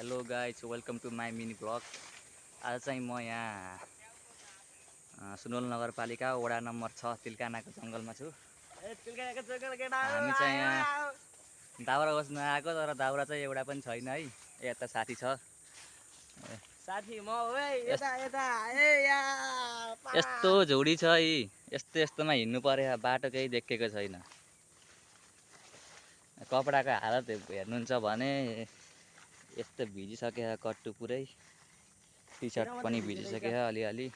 Hello guys welcome to my mini blog. आज चाहिँ म यहाँ सुनवल नगरपालिका वडा नम्बर 6 तिलकानाको जङ्गलमा छु। हामी चाहिँ यहाँ दाउरा बस्न आएको तर दाउरा चाहिँ एउटा पनि छैन है। यता साथी छ। साथी म हो है यता यता ए या यस्तो झुडी छ है, यस्तोमा हिँड्नु पर्यो। बाटो केही देखेको छैन। कपडाको हालत हेर्नुहुन्छ भने यस्तो भिजिसक्यो कट्टु पुरै। टी सर्ट पनि भिजिसक्यो अलिअलि।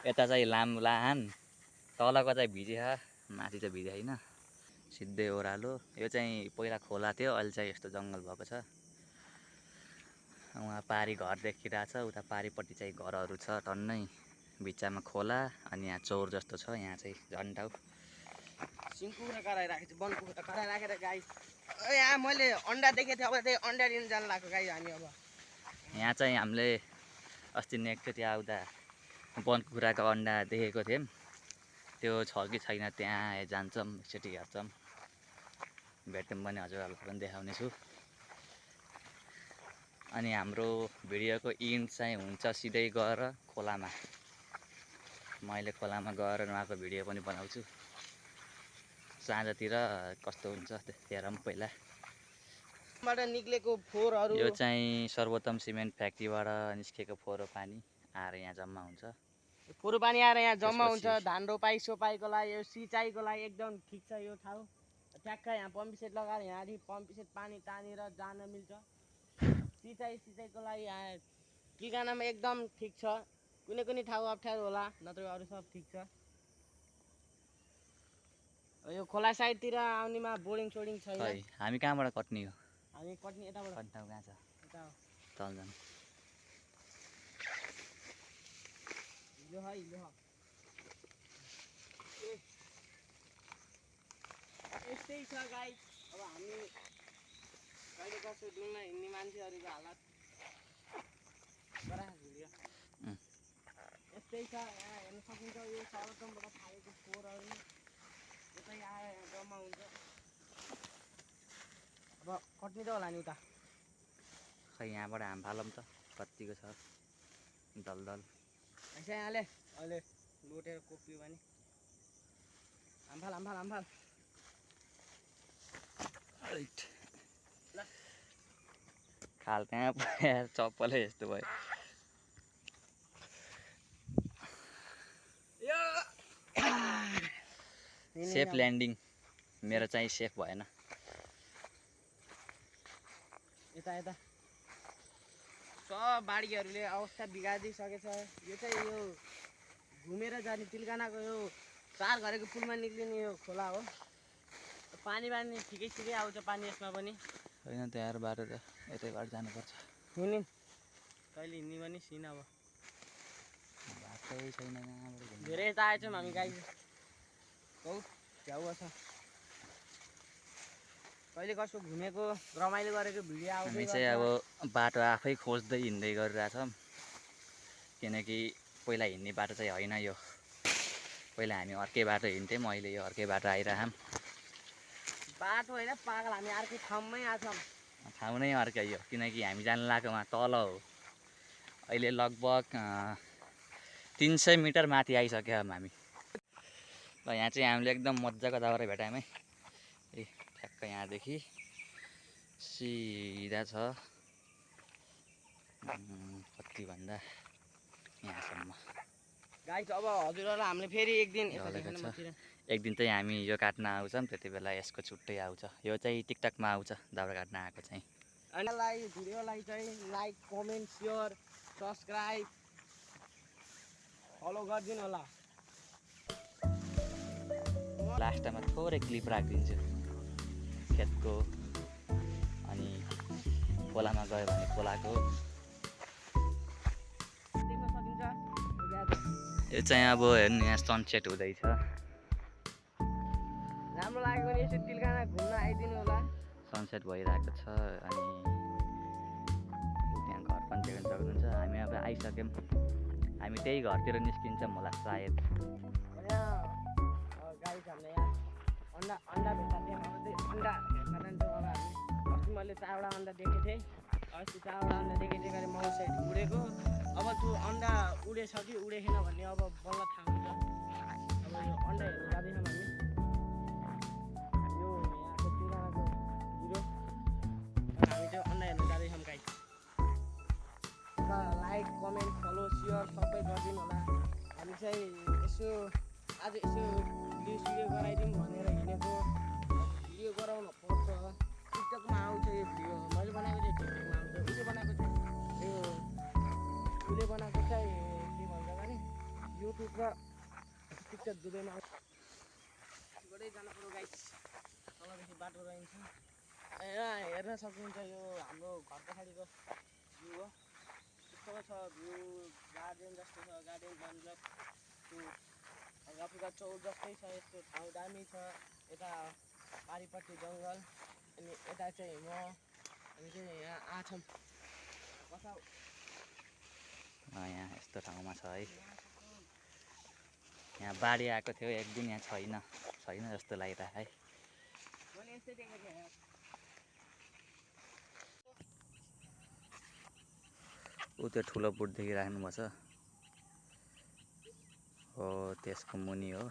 यता चाहिँ लाहान तलको चाहिँ भिज्यो, माथि चाहिँ भिजेन। सिधै ओह्रालो। यो चाहिँ पहिला खोला थियो, अहिले चाहिँ यस्तो जङ्गल भएको छ। उहाँ पारी घर देखिरहेछ, उता पारिपट्टि चाहिँ घरहरू छ टन्नै। बिचमा खोला अनि यहाँ चौर जस्तो छ। यहाँ चाहिँ झन्टाउ सिङकुरा कराइराखेको छु, बनकुरा कराइराखेर गाई यहाँ मैले अन्डा देखेको थिएँ। अब त्यही अन्डा लिन जानु लाग्यो गाई हामी। अब यहाँ चाहिँ हामीले अस्ति नेकचोटि आउँदा बनकुखुराको अन्डा देखेको थियौँ। त्यो छ कि छैन त्यहाँ जान्छौँ, एकचोटि हेर्छौँ। भेट्यौँ भने हजुरहरूलाई पनि देखाउने छु। अनि हाम्रो भिडियोको इन्ड चाहिँ हुन्छ सिधै गएर खोलामा। मैले खोलामा गएर उहाँको भिडियो पनि बनाउँछु। साँझतिर कस्तो हुन्छ हेरौँ पहिला। बाट निक्लेको फोहोरहरू यो चाहिँ सर्वोत्तम सिमेन्ट फ्याक्ट्रीबाट निस्केको फोहोर पानी आएर यहाँ जम्मा हुन्छ। फोहोर पानी आएर यहाँ जम्मा हुन्छ। धान रोपाई सोपाईको लागि, यो सिँचाइको लागि एकदम ठिक छ यो ठाउँ। ट्याक्क यहाँ पम्पी सेट लगाएर यहाँदेखि पम्पी सेट पानी तानेर जान मिल्छ। सिँचाइको लागि यहाँ ठिकानामा एकदम ठिक छ। कुनै कुनै ठाउँ अप्ठ्यारो होला, नत्र अरू सब ठिक छ। यो खोला साइडतिर आउनेमा बोर्डिङ सोर्डिङ छैन। हामी कहाँबाट कट्ने हो? हामी कट्ने यताबाट। कट्ने ठाउँ कहाँ छ? यता हो। चल जानु। हिलो ह हिलो ह। यस्तै छ गाई। अब हामी कहिले कसो डुल्न हिँड्ने मान्छेहरूको हालत गरा भिडियो यस्तै छ। यहाँ हेर्न सकिन्छ यो सर्वोत्तमबाट खाएको फोहोरहरू यतै आएर यहाँ जम्मा हुन्छ। अब कट्ने त होला नि उता। खै यहाँबाट हाम फालौँ त कतिको छ दलदल। हैसा यहाँले अहिले लोटेर कोपियो भने हामफाल हामफाल हामफाल। खाल कहाँ पुऱ्याएर चप्पलै यस्तो भयो। Safe landing. मेरो चाहिँ सेफ भएन। यता यता सब बाढीहरूले अवस्था बिगारिदिइसकेछ। यो चाहिँ यो घुमेर जाने तिलकानाको यो 4 घरेको पुलमा निक्लिने यो खोला हो। पानी ठिकै आउँछ पानी यसमा पनि। होइन त्यहाँ बाटो त यतैबाट जानुपर्छ। हिँड्ने कहिले हिँड्ने पनि सिन। अब बाटै छैन धेरै यता आएछौँ हामी गाई। बहुत झ्याउ छ। कहिले कसो घुमेको रमाइलो गरेको भिडियो आउँछ। हामी चाहिँ अब बाटो आफै खोज्दै हिँड्दै गरिरहेछौँ। किनकि पहिला हिँड्ने बाटो चाहिँ होइन यो। पहिला हामी अर्कै बाटो हिँड्थ्यौँ, अहिले यो अर्कै बाटो आइरहौँ। बाटो होइन पागल, हामी अर्कै ठाउँमै आछौँ। ठाउँ नै अर्कै हो, किनकि हामी जानु लाग्यो वहाँ तल हो। अहिले लगभग 300 मिटर माथि आइसक्यौँ हामी। ल यहाँ चाहिँ हामीले एकदम मजाको दाउरा भेटायौँ है। ठ्याक्क यहाँदेखि सिधा छ कति भन्दा यहाँसम्म। गाइस अब हजुरहरूलाई हामीले फेरि एक दिन चाहिँ हामी यो काट्न आउँछौँ, त्यति बेला यसको छुट्टै आउँछ। यो चाहिँ टिकटकमा आउँछ दाउरा काट्न आएको चाहिँ। अनि भिडियोलाई चाहिँ like comment share subscribe follow गरिदिनु होला। लास्टमा थोरै क्लिप राखिदिन्छु खेतको, अनि खोलामा गयो भने खोलाको। देख्न सकिन्छ यो चाहिँ अब हेर्नु यहाँ सनसेट हुँदैछ। राम्रो लाग्यो भने यसो तिलकाना घुम्न आइदिनु होला। सनसेट भइरहेको छ अनि त्यहाँ घर पनि देख्न सक्नुहुन्छ। हामी अब आइसक्यौँ। हामी त्यही घरतिर निस्किन्छौँ होला सायद। गाई हामीले यहाँ अन्डा भेट्दा थियौँ। अब चाहिँ अन्डा हेर्न जान्छौँ। अब हामी अस्ति मैले 4वटा अन्डा देखेको थिएँ। अस्ति टाढा अन्डा देखेको गरी माउ साइड उडेको अब त्यो अन्डा उडेछ कि उडेखेन भन्ने अब बल्ल थाहा हुन्छ अब यो अन्डा हेर्नु जाँदैछौँ हामी यो यहाँको तिनजनाको हिरो हामी चाहिँ अन्डा हेर्नु जाँदैछौँ गाई र लाइक कमेन्ट फलो सेयर सबै गरिदिनु होला हामी चाहिँ यसो आज यसो भिडियो गराइदिउँ भनेर हिँडेको भिडियो गराउनु पर्छ टिकटकमा आउँछ यो भिडियो मैले बनाएको चाहिँ टिकटकमा आउँछ उसले बनाएको चाहिँ यो उसले बनाएको चाहिँ के भन्छ भने युट्युब र टिकटक दुवैमा आउँछ बाटै जानु पऱ्यो गाइस तलदेखि बाटो रहन्छ यहाँ हेर्न सक्नुहुन्छ यो हाम्रो घर पछाडिको भ्यू हो यस्तो छ भ्यू गार्डन जस्तो छ गार्डन मतलब त्यो रफिका चौक जस्तै छ यस्तो ठाउँ दामी छ यता पारिपट्टि जङ्गल अनि यता चाहिँ म हामी चाहिँ यहाँ आछौँ कता यहाँ यस्तो ठाउँमा छ है यहाँ बाढी आएको थियो एक दिन यहाँ छैन जस्तो लागिरहेको है मैले यस्तै देखेको थिएँ यहाँ ऊ त्यो ठुलो बोट देखिराख्नु भएको छ हो त्यसको मुनि हो